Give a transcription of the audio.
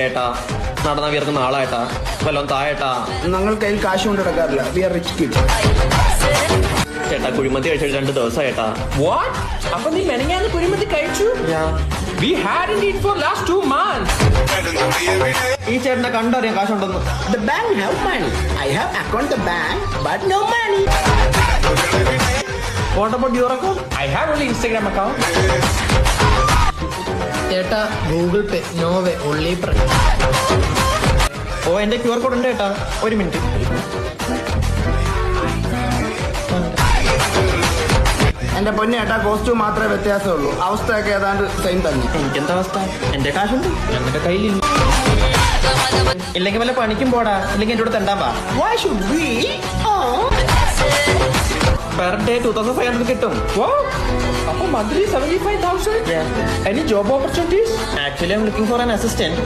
ഏട്ടാ നടന്ന വിയർക്കുന്ന ആളായിട്ടാ വല്ലോം തായേട്ടാ. ഞങ്ങൾ കയ്യിൽ കാശ് കൊണ്ട് കിടക്കാറില്ല. We are rich kid. ചേട്ടാ കുഴിമന്തി കഴിച്ചിട്ട് 2 ദിവസമായിട്ടാ. What? അപ്പൊ നീ മെനങ്ങാന്ന് കുഴിമന്തി കഴിച്ചു? We hadn't eaten for last 2 months. ഈ ചേട്ടനെ കണ്ടറിയാം കാശുണ്ടെന്ന്. The bank have money. I have account the bank, but no money. What about your account? I have only Instagram account. ചേട്ടാ ഗൂഗിൾ പേ നോ വേ ഓൺലി ഓ എന്റെ QR code ഉണ്ട് ചേട്ടാ. 1 minute. എന്റെ പൊന്നെ ഏട്ടാ, കോസ്റ്റ്യൂം മാത്രമേ വ്യത്യാസമുള്ളൂ. അവസ്ഥയൊക്കെ ഏതാണ്ട് സെയിം തന്നെ. എനിക്കെന്താ അവസ്ഥ? എന്റെ കാശുണ്ട്, ഞങ്ങളുടെ കയ്യിലില്ല. ഇല്ലെങ്കിൽ വല്ല പണിക്കും പോടാ, ഇല്ലെങ്കിൽ എന്റെ കൂടെ തെണ്ടാൻ വാ. Why should we? Per day 2500 കിട്ടും. Wow. അപ്പൊ monthly 75,000. Yeah. Any job opportunities? Actually, I'm looking for an assistant.